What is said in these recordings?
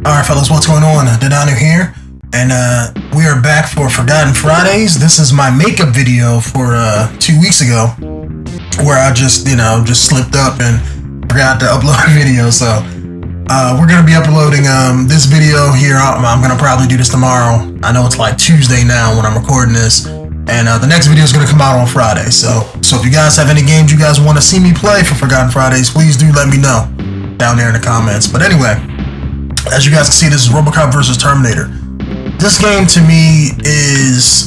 Alright fellas, what's going on? Denonu here, and we are back for Forgotten Fridays. This is my makeup video for 2 weeks ago, where I just slipped up and forgot to upload a video. So we're gonna be uploading this video here. I'm gonna probably do this tomorrow. I know it's like Tuesday now when I'm recording this, and the next video is gonna come out on Friday. So if you guys have any games you guys want to see me play for Forgotten Fridays, please do let me know down there in the comments. But anyway, as you guys can see, this is Robocop versus Terminator. This game to me is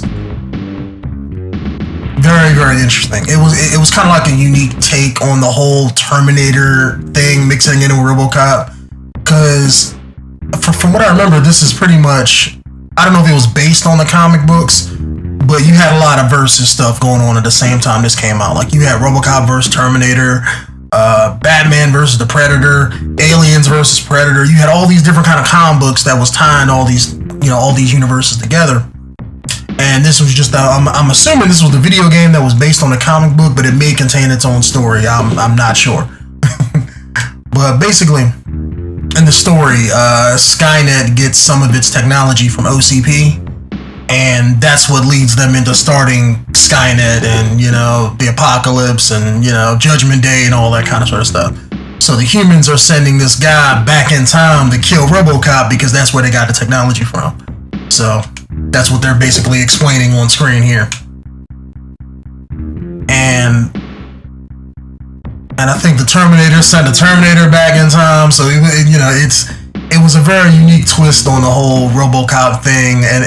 very, very interesting. It was kind of like a unique take on the whole Terminator thing, mixing in with Robocop. Because from what I remember, this is pretty much, I don't know if it was based on the comic books, but you had a lot of versus stuff going on at the same time this came out. Like you had Robocop versus Terminator, Batman versus the Predator, Aliens versus Predator. You had all these different kind of comic books that was tying all these, all these universes together. And this was just, I'm assuming this was the video game that was based on a comic book, but it may contain its own story. I'm not sure. But basically, in the story, Skynet gets some of its technology from OCP. And that's what leads them into starting Skynet and, the apocalypse and, Judgment Day and all that kind of sort of stuff. So the humans are sending this guy back in time to kill Robocop because that's where they got the technology from. So that's what they're basically explaining on screen here. And I think the Terminator sent the Terminator back in time. So, it was a very unique twist on the whole Robocop thing and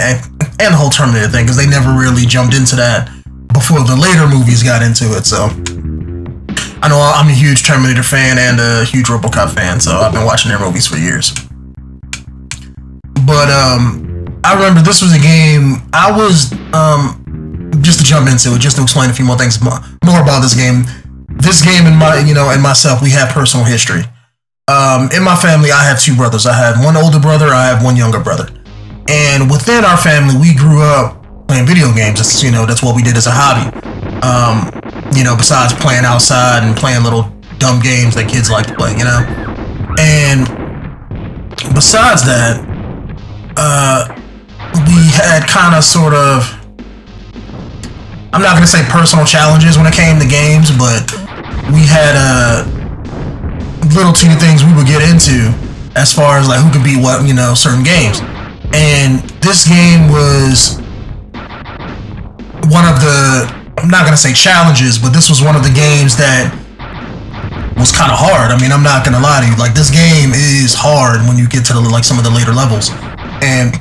the whole Terminator thing, because they never really jumped into that before the later movies got into it. So I know I'm a huge Terminator fan and a huge Robocop fan, so I've been watching their movies for years. But I remember this was a game I was just to jump into it, just to explain a few more things more about this game. This game and and myself, we have personal history. In my family, I have two brothers. I have one older brother, I have one younger brother. And within our family, we grew up playing video games. That's what we did as a hobby. Besides playing outside and playing little dumb games that kids like to play, And besides that, we had kind of sort of, I'm not going to say personal challenges when it came to games, but we had little teeny things we would get into as far as like who could beat what, certain games. And this game was one of the, I'm not going to say challenges, but this was one of the games that was kind of hard. I mean, I'm not going to lie to you. Like, this game is hard when you get to some of the later levels. And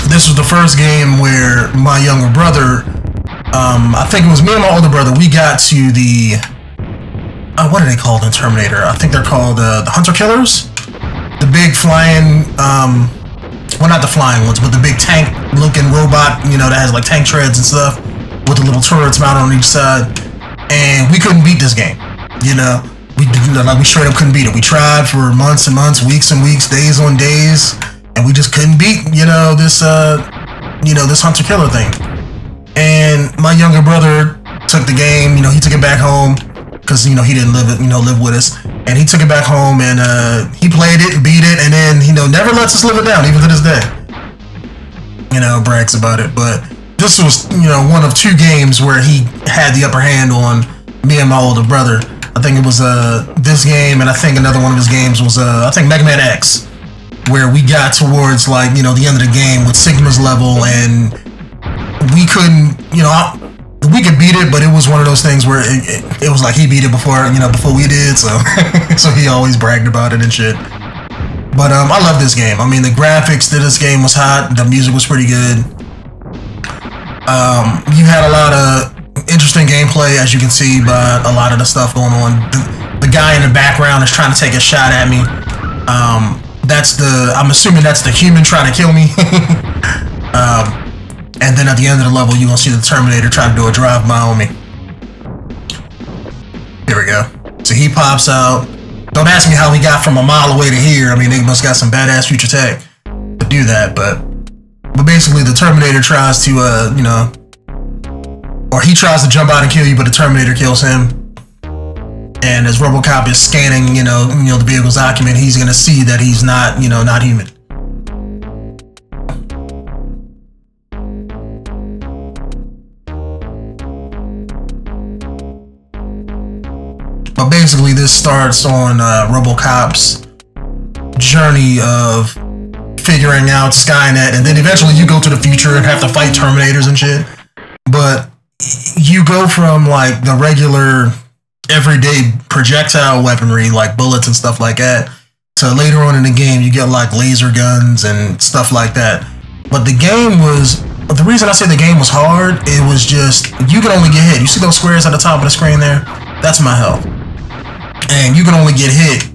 this was the first game where my younger brother, I think it was me and my older brother, we got to the, what are they called in Terminator? I think they're called the Hunter Killers. The big flying, well, not the flying ones, but the big tank-looking robot, that has like tank treads and stuff with the little turrets mounted on each side. And we couldn't beat this game, we straight up couldn't beat it. We tried for months and months, weeks and weeks, days on days, and we just couldn't beat, this Hunter Killer thing. And my younger brother took the game, he took it back home because he didn't live with us. And he took it back home and he played it, beat it, and then never lets us live it down, even to this day. Brags about it. But this was one of two games where he had the upper hand on me and my older brother. I think it was this game, and I think another one of his games was I think Mega Man X, where we got towards the end of the game with Sigma's level, and we couldn't we could beat it, but it was one of those things where it was like he beat it before we did, so so he always bragged about it and shit. But I love this game. I mean, the graphics to this game was hot, the music was pretty good. You had a lot of interesting gameplay, as you can see by a lot of the stuff going on. The guy in the background is trying to take a shot at me. I'm assuming that's the human trying to kill me. And then at the end of the level, you're going to see the Terminator try to do a drive-by on me. Here we go. So he pops out. Don't ask me how he got from a mile away to here. I mean, they must got some badass future tech to do that. But basically, the Terminator tries to, or he tries to jump out and kill you, but the Terminator kills him. And as RoboCop is scanning, the vehicle's document, he's gonna see that he's not, not human. But basically, this starts on RoboCop's journey of figuring out Skynet, and then eventually you go to the future and have to fight Terminators and shit. But you go from like the regular everyday projectile weaponry like bullets and stuff like that to later on in the game you get like laser guns and stuff like that. But the reason I say the game was hard, it was just you can only get hit. You see those squares at the top of the screen there? That's my health. And you can only get hit,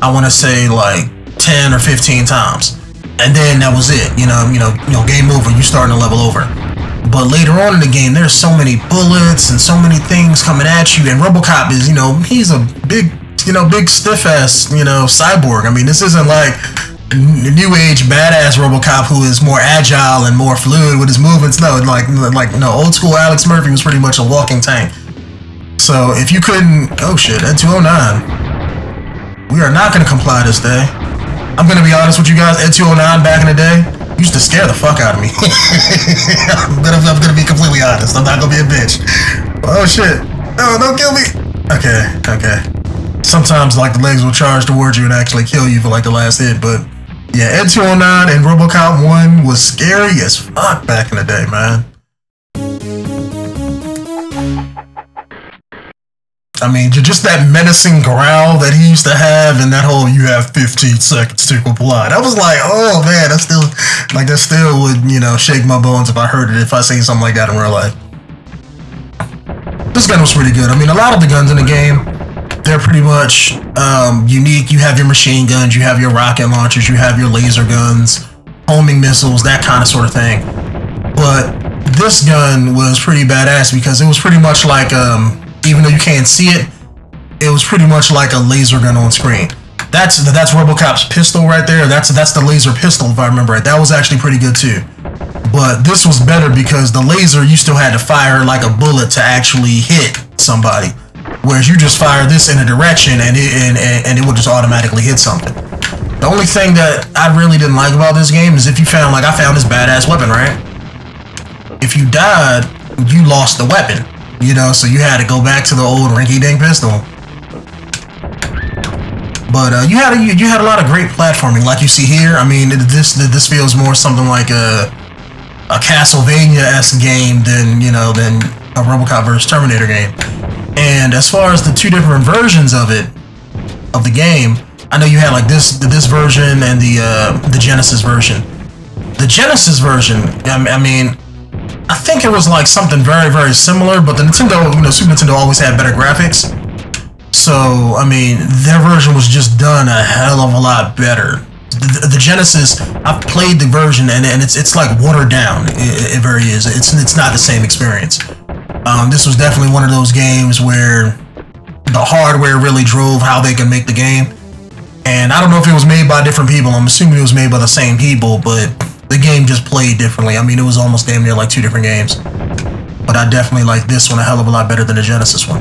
I want to say like 10 or 15 times. And then that was it. Game over, you starting to level over. But later on in the game, there's so many bullets and so many things coming at you. And RoboCop is, he's a big stiff ass, cyborg. I mean, this isn't like new age badass RoboCop who is more agile and more fluid with his movements. No, old school Alex Murphy was pretty much a walking tank. So if you couldn't, oh shit, at 209, we are not going to comply this day. I'm going to be honest with you guys, at 209 back in the day used to scare the fuck out of me. I'm gonna be completely honest. I'm not gonna be a bitch. Oh shit. No, don't kill me. Okay. Sometimes like the legs will charge towards you and actually kill you for like the last hit, but yeah, Ed 209 and RoboCop 1 was scary as fuck back in the day, man. I mean, just that menacing growl that he used to have, and that whole "you have 15 seconds to comply." That was like, oh man, that still would, shake my bones if I heard it, if I seen something like that in real life. This gun was pretty good. I mean, a lot of the guns in the game, they're pretty much unique. You have your machine guns, you have your rocket launchers, you have your laser guns, homing missiles, that kind of sort of thing. But this gun was pretty badass because it was pretty much like even though you can't see it, it was pretty much like a laser gun on screen. That's RoboCop's pistol right there. That's the laser pistol, if I remember right. That was actually pretty good too. But this was better because the laser, you still had to fire like a bullet to actually hit somebody, whereas you just fire this in a direction and it would just automatically hit something. The only thing that I really didn't like about this game is if you found, like I found this badass weapon, right? If you died, you lost the weapon. So you had to go back to the old rinky-dink pistol. But you had a lot of great platforming, like you see here. I mean, this feels more something like a Castlevania-esque game than a RoboCop vs Terminator game. And as far as the two different versions of the game, I know you had like this version and the Genesis version. The Genesis version, I mean, I think it was like something very, very similar, but the Nintendo, Super Nintendo always had better graphics. So, I mean, their version was just done a hell of a lot better. The Genesis, I've played the version and it's like watered down. It very is. It's not the same experience. This was definitely one of those games where the hardware really drove how they can make the game. And I don't know if it was made by different people. I'm assuming it was made by the same people, but the game just played differently. I mean, it was almost damn near like two different games. But I definitely like this one a hell of a lot better than the Genesis one.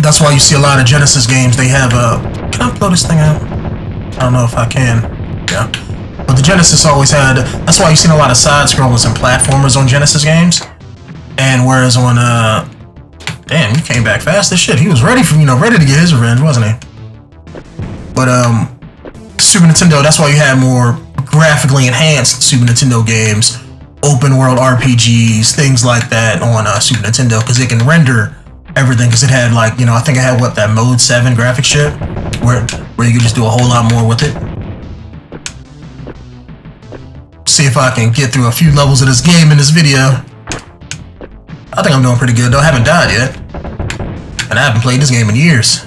That's why you see a lot of Genesis games, they have a... Can I blow this thing out? I don't know if I can. Yeah. But the Genesis always had... That's why you've seen a lot of side-scrollers and platformers on Genesis games. And whereas on... Damn, he came back fast as shit. He was ready to get his revenge, wasn't he? But, Super Nintendo, that's why you had more graphically enhanced Super Nintendo games, open world RPGs, things like that on Super Nintendo, because it can render everything, because it had like, I think it had that mode 7 graphic shit, where you could just do a whole lot more with it. See if I can get through a few levels of this game in this video. I think I'm doing pretty good though. I haven't died yet, and I haven't played this game in years.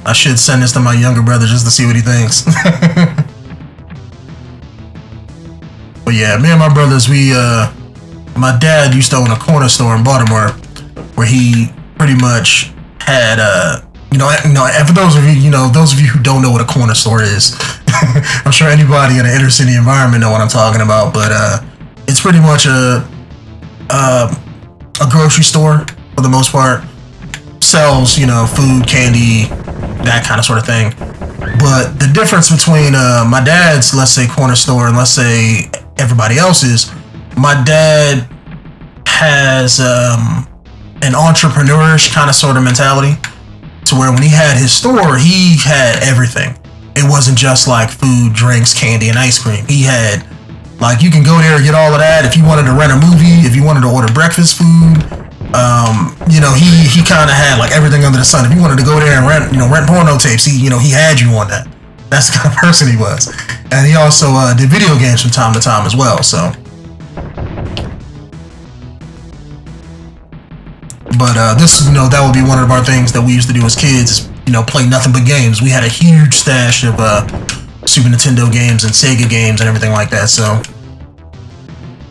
I should send this to my younger brother just to see what he thinks. But yeah, me and my brothers, my dad used to own a corner store in Baltimore, where he pretty much had, and for those of you who don't know what a corner store is, I'm sure anybody in an inner city environment know what I'm talking about. But it's pretty much a grocery store for the most part. sells, you know, food, candy, that kind of sort of thing. But the difference between my dad's, let's say, corner store and let's say everybody else's, my dad has an entrepreneurish kind of sort of mentality, to where when he had his store, he had everything. It wasn't just like food, drinks, candy, and ice cream. He had, like, you can go there and get all of that. If you wanted to rent a movie, if you wanted to order breakfast food, you know, he kind of had like everything under the sun. If you wanted to go there and rent porno tapes, he had you on that. That's the kind of person he was. And he also did video games from time to time as well. So, but this, you know, that would be one of our things that we used to do as kids. You know, play nothing but games. We had a huge stash of Super Nintendo games and Sega games and everything like that. So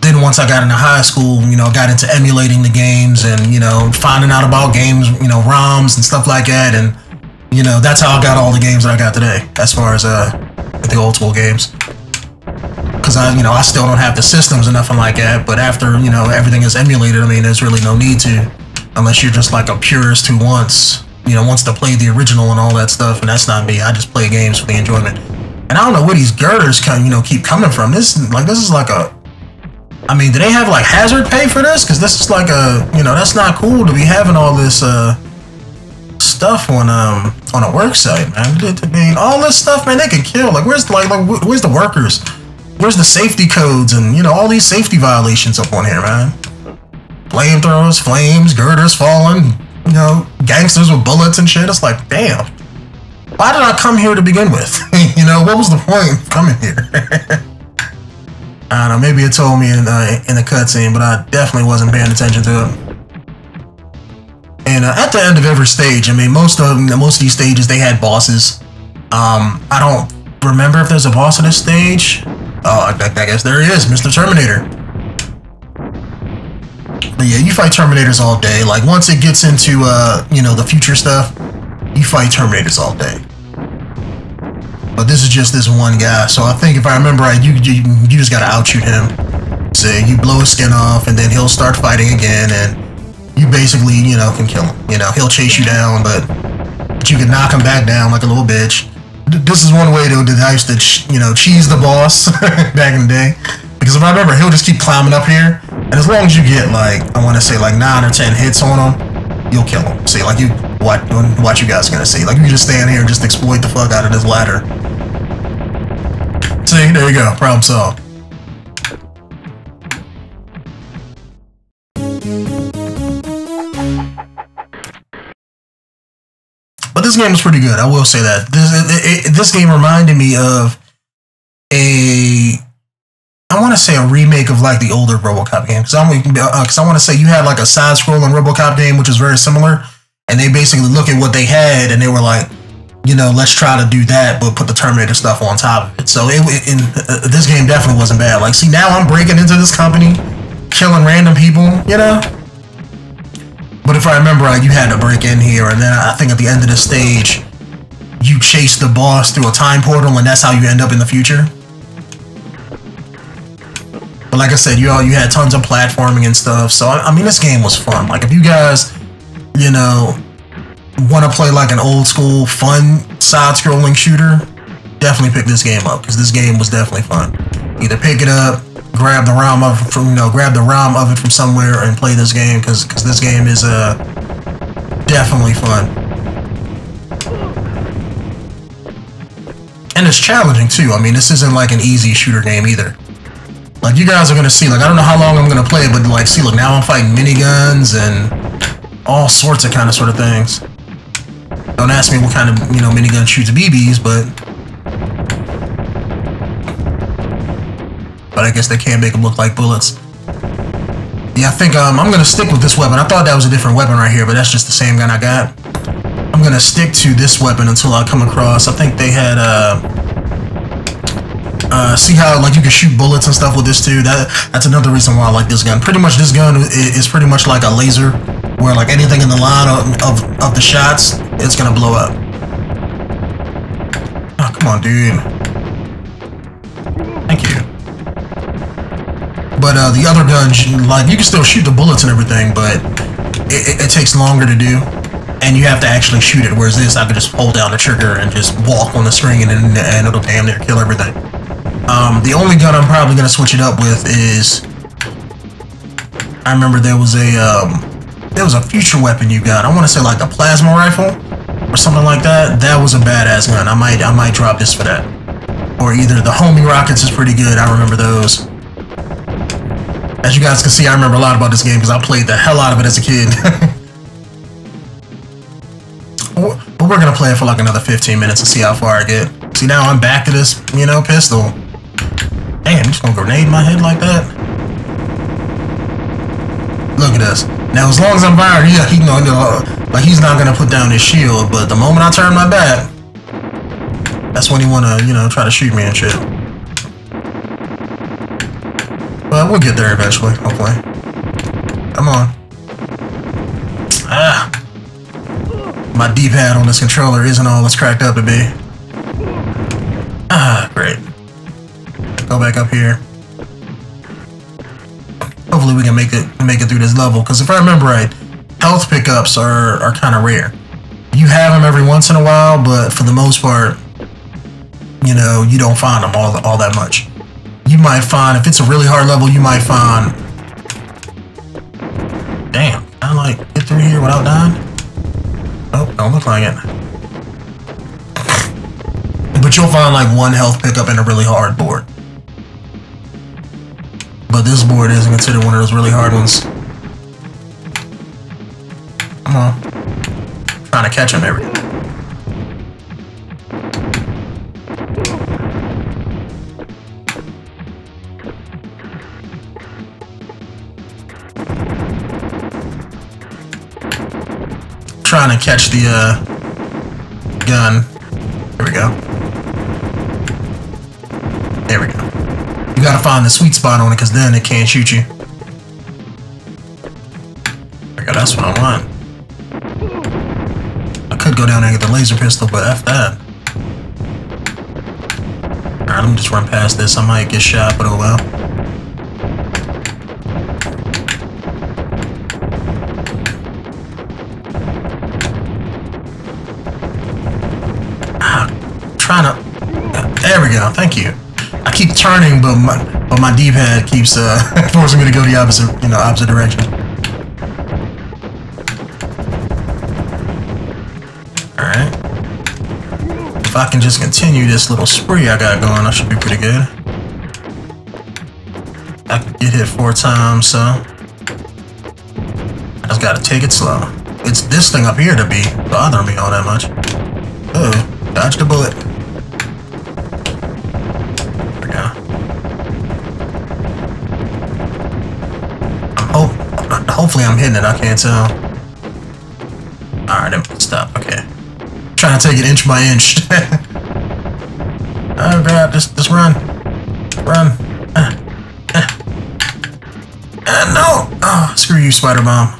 then once I got into high school, you know, got into emulating the games and, you know, finding out about games, you know, ROMs and stuff like that. And, you know, that's how I got all the games that I got today, as far as the old school games. Because I still don't have the systems or nothing like that. But after, you know, everything is emulated, I mean, there's really no need to, unless you're just like a purist who wants to play the original and all that stuff. And that's not me. I just play games for the enjoyment. And I don't know where these girders keep coming from. This is like a, I mean, do they have like hazard pay for this? Because this is like a, you know, that's not cool to be having all this stuff on a work site, man. I mean, all this stuff, man, they can kill. Like, where's the workers? Where's the safety codes and, you know, all these safety violations up on here, man? Flamethrowers, flames, girders falling, you know, gangsters with bullets and shit. It's like, damn. Why did I come here to begin with? You know, what was the point of coming here? I don't know, maybe it told me in the cutscene, but I definitely wasn't paying attention to it. And at the end of every stage, I mean, most of these stages, they had bosses. I don't remember if there's a boss in this stage. Oh, I guess there is, Mr. Terminator. But yeah, you fight Terminators all day. Like, once it gets into, you know, the future stuff, you fight Terminators all day. But this is just this one guy, so I think if I remember right, you just gotta outshoot him. So you blow his skin off, and then he'll start fighting again, and you basically, you know, can kill him. You know, he'll chase you down, but you can knock him back down like a little bitch. This is one way that I used to, you know, cheese the boss back in the day. Because if I remember, he'll just keep climbing up here, and as long as you get like, I want to say like 9 or 10 hits on him, you'll kill him. See, like what you guys are gonna see. Like, you just stand here and just exploit the fuck out of this ladder. See, there you go, problem solved. But this game was pretty good, I will say that. This game reminded me of I want to say a remake of like the older Robocop game. Because I want to say you had like a side-scrolling Robocop game, which is very similar. And they basically look at what they had and they were like, you know, let's try to do that, but put the Terminator stuff on top of it. So this game definitely wasn't bad. Like, see, now I'm breaking into this company, killing random people, you know? But if I remember right, you had to break in here, and then I think at the end of the stage, you chase the boss through a time portal, and that's how you end up in the future. But like I said, you had tons of platforming and stuff, so I mean, this game was fun. Like, if you guys, you know, want to play like an old school fun side-scrolling shooter, definitely pick this game up, because this game was definitely fun. Either pick it up, grab the ROM of it from somewhere and play this game, because this game is definitely fun. And it's challenging too. I mean, this isn't like an easy shooter game either. Like, you guys are gonna see, like, I don't know how long I'm gonna play it, but like, see, look, now I'm fighting miniguns and all sorts of kind of sort of things. Don't ask me what kind of, you know, minigun shoots BBs, but I guess they can't make them look like bullets. Yeah, I think I'm gonna stick with this weapon. I thought that was a different weapon right here, but that's just the same gun I got. I'm gonna stick to this weapon until I come across. I think they had see how like you can shoot bullets and stuff with this too. That's another reason why I like this gun. Pretty much this gun is pretty much like a laser, where like anything in the line of the shots, it's gonna blow up. Oh, come on, dude. Thank you. But the other guns, like, you can still shoot the bullets and everything, but it takes longer to do. and you have to actually shoot it. Whereas this, I could just hold down the trigger and just walk on the screen, and it'll damn near kill everything. The only gun I'm probably gonna switch it up with is, I remember there was a future weapon you got. I want to say like a plasma rifle or something like that. That was a badass gun. I might drop this for that. Or either the homing rockets is pretty good. I remember those. As you guys can see, I remember a lot about this game because I played the hell out of it as a kid. But we're gonna play it for like another 15 minutes and see how far I get. See, now I'm back to this, you know, pistol. Damn, I'm just gonna grenade my head like that. Look at this. Now, as long as I'm fired, yeah, like he's not gonna put down his shield. But the moment I turn my back, that's when he wanna, you know, try to shoot me and shit. But we'll get there eventually, hopefully. Come on. Ah. My D-pad on this controller isn't all it's cracked up to be. Ah, great. Go back up here. Hopefully we can make it through this level. Because if I remember right, health pickups are kind of rare. You have them every once in a while, but for the most part, you know, you don't find them all that much. You might find, if it's a really hard level, you might find... Damn, can I like get through here without dying? Nope, don't look like it. But you'll find like one health pickup in a really hard board. But this board isn't considered one of those really hard ones. Come on. Trying to catch him every day. Trying to catch the gun. There we go. There we go. You gotta find the sweet spot on it, because then it can't shoot you. There we go, that's what I want. I could go down there and get the laser pistol, but F that. Alright, let me just run past this. I might get shot, but oh well. Trying to... There we go, thank you. I keep turning, but my D-pad keeps forcing me to go the opposite direction. Alright. If I can just continue this little spree I got going, I should be pretty good. I can get hit 4 times, so... I just gotta take it slow. It's this thing up here to be bothering me all that much. Oh, dodged a bullet. Hopefully I'm hitting it, I can't tell. Alright, stop, okay. Trying to take it inch by inch. Oh god, just run. Run. No! Oh, screw you, spider bomb.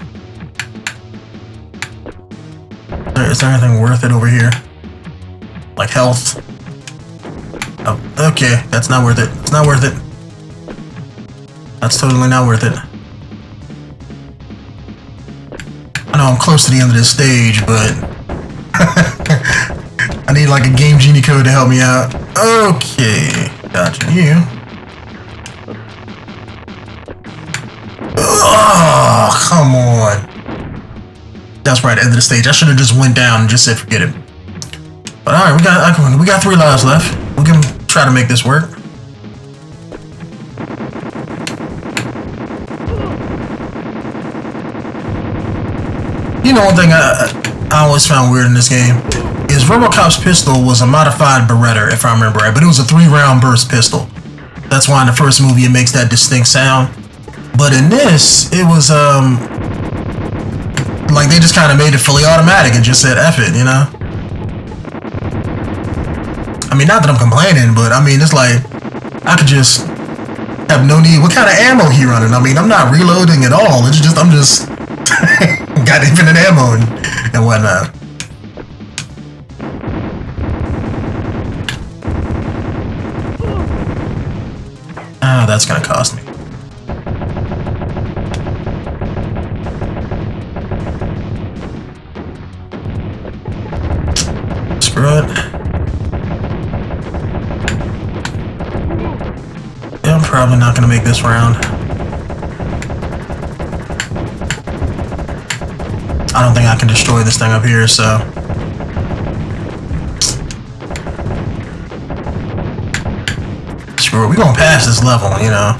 Is there anything worth it over here? Like health? Oh, okay, that's not worth it. It's not worth it. That's totally not worth it. I know I'm close to the end of this stage, but I need like a 𝐤𝐤𝐤𝐞 to help me out. Okay, gotcha. You. Oh, come on. That's right, end of the stage. I should have just went down and just said forget it. But all right, we got 3 lives left. We can try to make this work. You know, one thing I always found weird in this game is Robocop's pistol was a modified Beretta, if I remember right, but it was a 3-round burst pistol. That's why in the first movie it makes that distinct sound. But in this, it was like they just kind of made it fully automatic and just said F it, you know? I mean, not that I'm complaining, but I mean, it's like I could just have no need. What kind of ammo he running? I mean, I'm not reloading at all. It's just I'm just got infinite ammo and whatnot. Ah, that's gonna cost me. probably not gonna make this round. I don't think I can destroy this thing up here, so. Screw it, we're gonna pass this level, you know.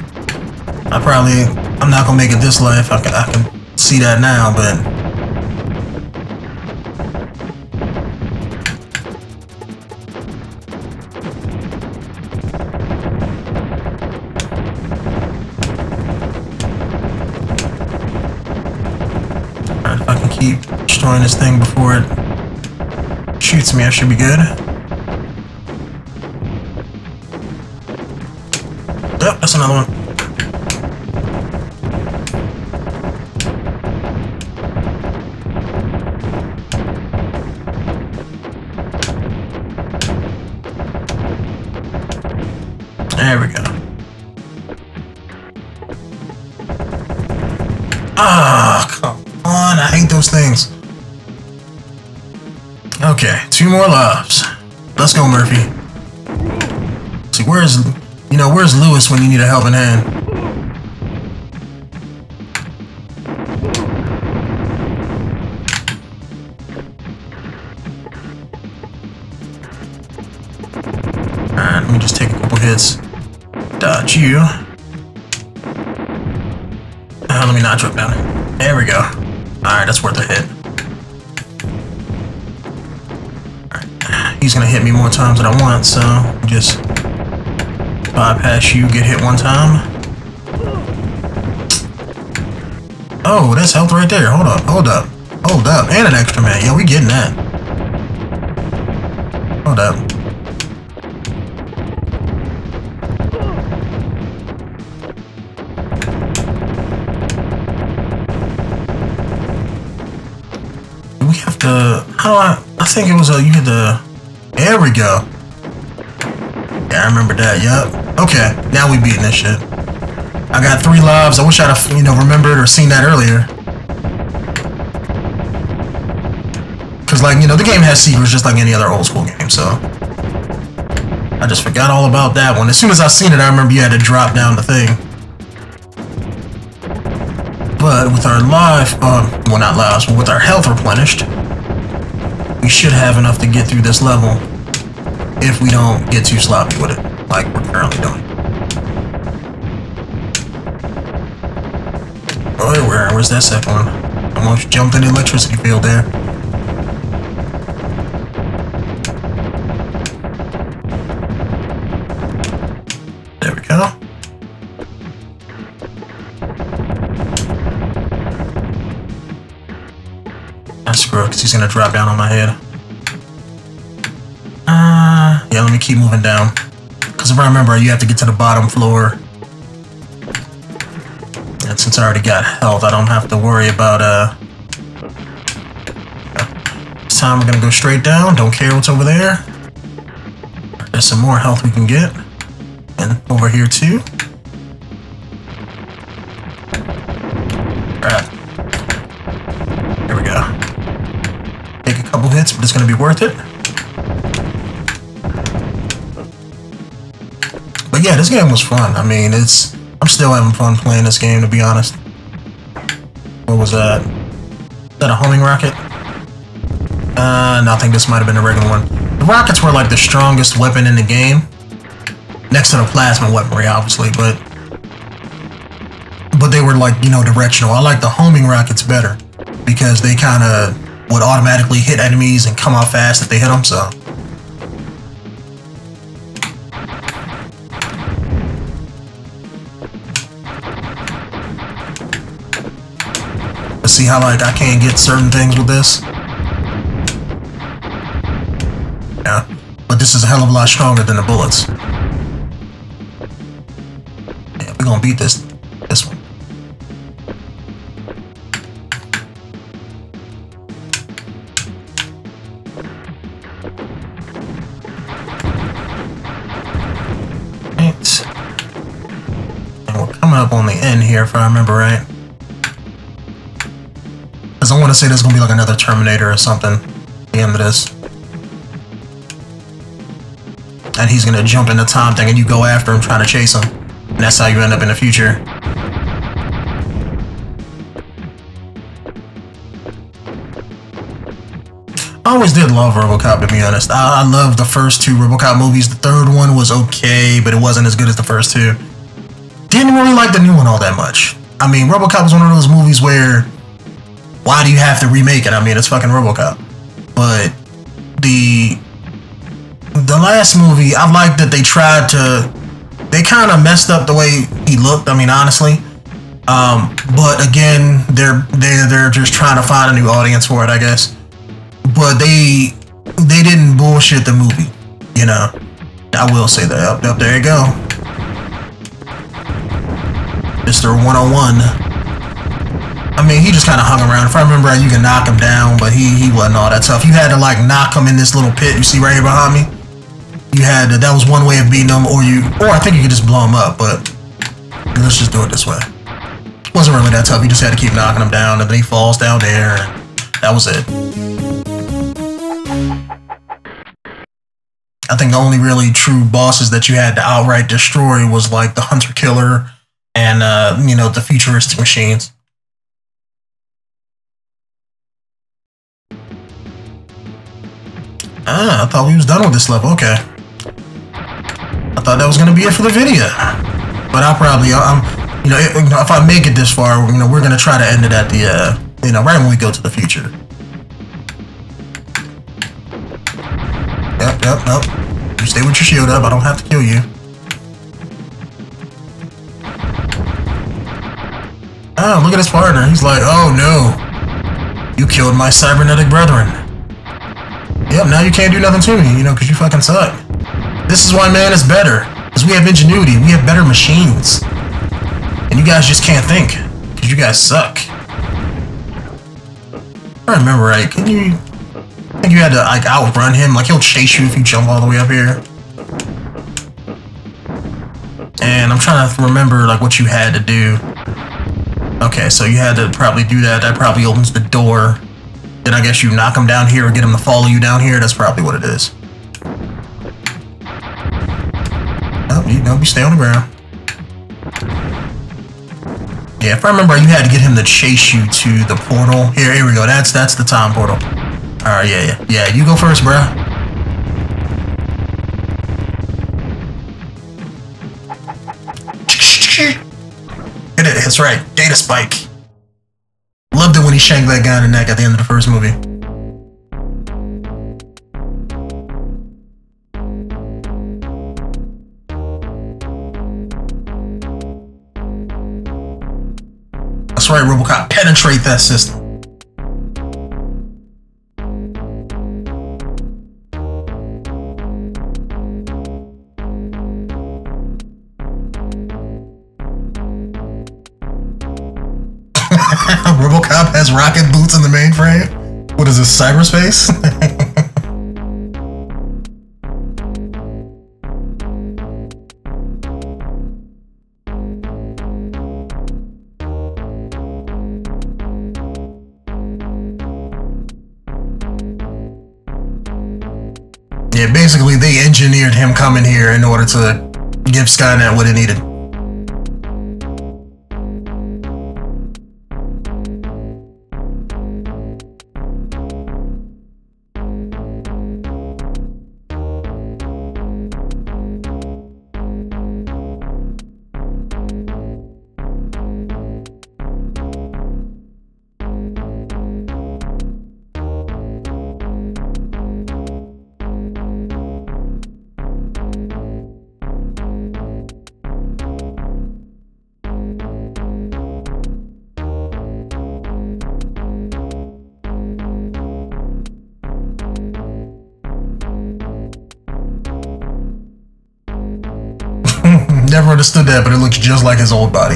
I'm not gonna make it this life, I can see that now, but. If I can keep destroying this thing before it shoots me, I should be good. Yep, that's another one. There we go. Ah, come on, I hate those things. Okay, 2 more lives. Let's go, Murphy. See, where's Lewis when you need a helping hand? Alright, let me just take a couple hits. Dodge you. Let me not drop down. There we go. Alright, that's worth a hit. Alright. He's gonna hit me more times than I want, so just bypass you, get hit one time. Oh, that's health right there. Hold up, hold up, hold up. And an extra man. Yeah, we getting that. Hold up. I think it was you had the. There we go. Yeah, I remember that. Yup. Okay, now we beating this shit. I got 3 lives. I wish I'd have remembered or seen that earlier. Cause the game has secrets just like any other old school game. So I just forgot all about that one. As soon as I seen it, I remember you had to drop down the thing. But with our well, not lives, but with our health replenished, we should have enough to get through this level if we don't get too sloppy with it, like we're currently doing. Oh, where's that second one? Almost jumped in the electricity field there. There we go. Screw it, because he's gonna drop down on my head. Yeah, let me keep moving down. Because if I remember, you have to get to the bottom floor. And since I already got health, I don't have to worry about, this time we're gonna go straight down, don't care what's over there. There's some more health we can get. And over here too. Alright. There we go. Take a couple hits, but it's gonna be worth it. But yeah, this game was fun. I mean, I'm still having fun playing this game, to be honest. What was that? Is that a homing rocket? No, I think this might have been a regular one. The rockets were like the strongest weapon in the game. Next to the plasma weaponry, obviously, but they were like, directional. I like the homing rockets better because they kind of would automatically hit enemies and come out fast if they hit them, so. Let's see how I can't get certain things with this. Yeah, but this is a hell of a lot stronger than the bullets. Yeah, we're gonna beat this one. Right. And we're coming up on the end here, if I remember right. Because I want to say there's going to be like another Terminator or something at the end of this. And he's going to jump in the time thing and you go after him trying to chase him. And that's how you end up in the future. I always did love Robocop, to be honest. I loved the first two Robocop movies. The third one was okay, but it wasn't as good as the first two. Didn't really like the new one all that much. I mean, Robocop was one of those movies where, why do you have to remake it? I mean, it's fucking Robocop. But the last movie, I liked that they tried to, they kind of messed up the way he looked. I mean, honestly. But again, they're just trying to find a new audience for it, I guess. But they didn't bullshit the movie, you know. I will say that. Up there you go. Mr. 101. I mean, he just kind of hung around. If I remember right, you can knock him down, but he wasn't all that tough. You had to like knock him in this little pit you see right here behind me. You had to, that was one way of beating him, or I think you could just blow him up, but let's just do it this way. It wasn't really that tough. You just had to keep knocking him down, and then he falls down there, and that was it. I think the only really true bosses that you had to outright destroy was like the Hunter Killer and, you know, the futuristic machines. Ah, I thought we was done with this level. Okay. I thought that was going to be it for the video. But I'll probably, you know, if I make it this far, you know, we're going to try to end it at the, you know, right when we go to the future. Yep. You stay with your shield up. I don't have to kill you. Oh, look at his partner. He's like, oh no. You killed my cybernetic brethren. Yep, now you can't do nothing to me, you know, because you fucking suck. This is why man is better. Because we have ingenuity. We have better machines. And you guys just can't think. Because you guys suck. If I remember right, can you... I think you had to like outrun him, like he'll chase you if you jump all the way up here. And I'm trying to remember like what you had to do. Okay, so you had to probably do that. That probably opens the door. Then I guess you knock him down here or get him to follow you down here. That's probably what it is. Nope, you stay on the ground. Yeah, if I remember, you had to get him to chase you to the portal. Here we go. That's the time portal. Alright, yeah. You go first, bruh. Hit it. That's right. Data spike. Loved it when he shanked that guy in the neck at the end of the first movie. That's right, Robocop. Penetrate that system. Robocop has rocket boots in the mainframe? What is this, cyberspace? Yeah, basically they engineered him coming here in order to give Skynet what it needed. Never understood that, but it looks just like his old body.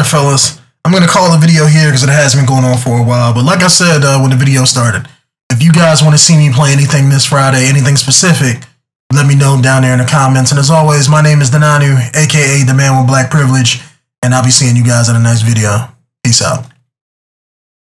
right, fellas. I'm going to call the video here because it has been going on for a while. But like I said when the video started, if you guys want to see me play anything this Friday, anything specific, let me know down there in the comments. And as always, my name is Denonu, aka the man with black privilege, and I'll be seeing you guys in the next video. Peace out.